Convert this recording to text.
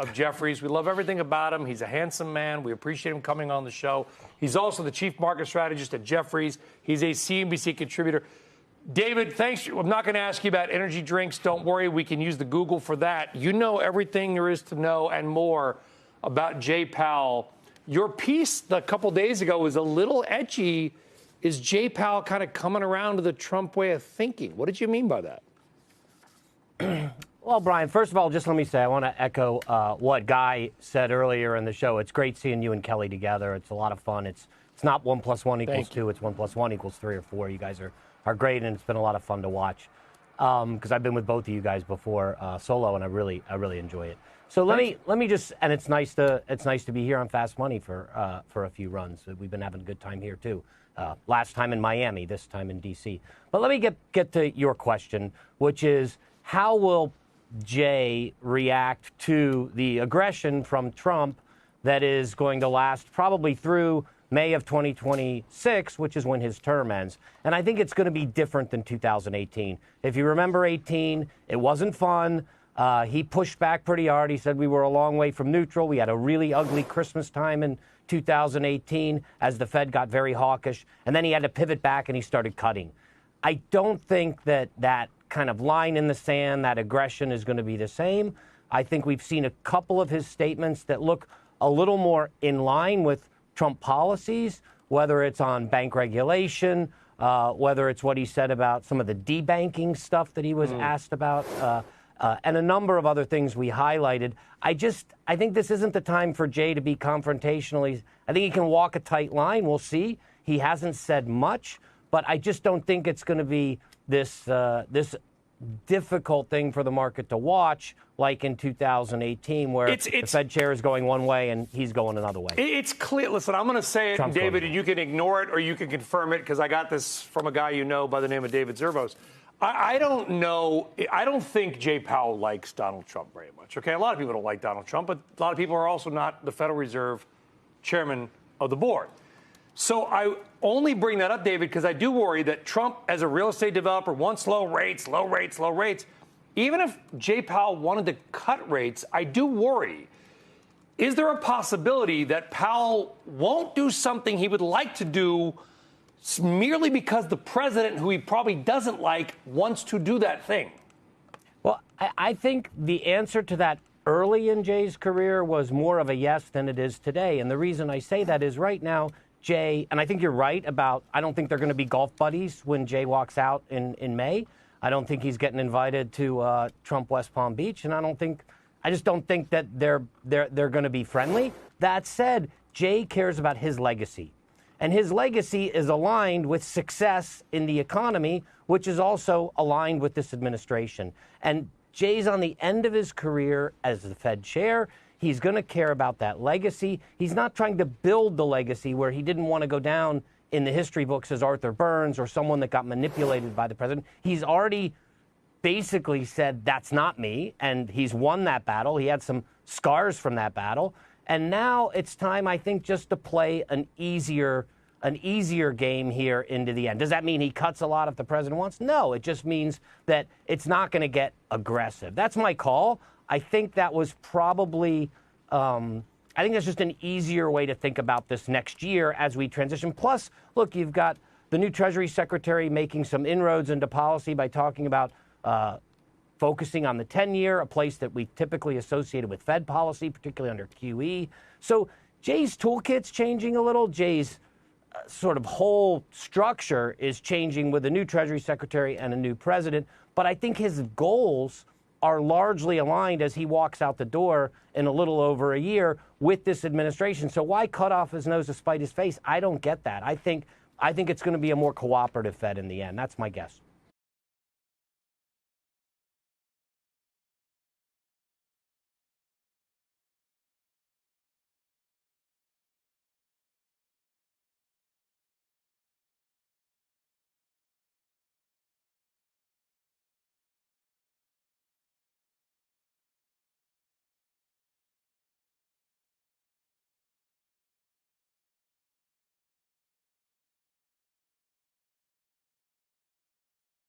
of Jefferies. We love everything about him. He's a handsome man. We appreciate him coming on the show. He's also the chief market strategist at Jefferies. He's a CNBC contributor. David, thanks. I'm not going to ask you about energy drinks. Don't worry. We can use the Google for that. You know everything there is to know and more about Jay Powell. Your piece a couple days ago was a little edgy. Is Jay Powell kind of coming around to the Trump way of thinking? What did you mean by that? Well, Brian, first of all, just let me say I want to echo what Guy said earlier in the show. It's great seeing you and Kelly together. It's a lot of fun. It's not 1 + 1 = 2. It's 1 + 1 = 3 or 4. You guys are great, and it's been a lot of fun to watch because I've been with both of you guys before solo, and I really enjoy it. So let me just, and it's nice to be here on Fast Money for a few runs. We've been having a good time here too. Last time in Miami, this time in D.C. But let me get to your question, which is how will Jay react to the aggression from Trump that is going to last probably through May of 2026, which is when his term ends. And I think it's going to be different than 2018. If you remember 18, it wasn't fun. He pushed back pretty hard. He said we were a long way from neutral. We had a really ugly Christmas time in 2018 as the Fed got very hawkish. And then he had to pivot back and he started cutting. I don't think that kind of line in the sand, that aggression is going to be the same. I think we've seen a couple of his statements that look a little more in line with Trump policies, whether it's on bank regulation, whether it's what he said about some of the debanking stuff that he was asked about, and a number of other things we highlighted. I think this isn't the time for Jay to be confrontational. I think he can walk a tight line. We'll see. He hasn't said much, but I just don't think it's going to be this difficult thing for the market to watch, like in 2018, where the Fed chair is going one way and he's going another way. It's clear. Listen, I'm going to say it, Trump's David, and you can ignore it or you can confirm it because I got this from a guy you know by the name of David Zervos. I don't know. I don't think Jay Powell likes Donald Trump very much. Okay, a lot of people don't like Donald Trump, but a lot of people are also not the Federal Reserve chairman of the board. So I only bring that up, David, because I do worry that Trump, as a real estate developer, wants low rates. Even if Jay Powell wanted to cut rates, I do worry. Is there a possibility that Powell won't do something he would like to do merely because the president, who he probably doesn't like, wants to do that thing? Well, I think the answer to that early in Jay's career was more of a yes than it is today. And the reason I say that is right now, Jay, and I think you're right about, I don't think they're going to be golf buddies when Jay walks out in May. I don't think he's getting invited to Trump West Palm Beach, and I just don't think that they're going to be friendly. That said, Jay cares about his legacy, and his legacy is aligned with success in the economy, which is also aligned with this administration. And Jay's on the end of his career as the Fed chair. He's going to care about that legacy. He's not trying to build the legacy where he didn't want to go down in the history books as Arthur Burns or someone that got manipulated by the president. He's already basically said, that's not me, and he's won that battle. He had some scars from that battle. And now it's time, I think, just to play an easier game here into the end. Does that mean he cuts a lot if the president wants? No, it just means that it's not going to get aggressive. That's my call. I think that was probably, I think that's just an easier way to think about this next year as we transition. Plus, look, you've got the new Treasury Secretary making some inroads into policy by talking about focusing on the 10-year, a place that we typically associated with Fed policy, particularly under QE. So Jay's toolkit's changing a little. Jay's sort of whole structure is changing with a new Treasury Secretary and a new president. But I think his goals are largely aligned as he walks out the door in a little over a year with this administration. So why cut off his nose to spite his face? I don't get that. I think it's going to be a more cooperative Fed in the end. That's my guess.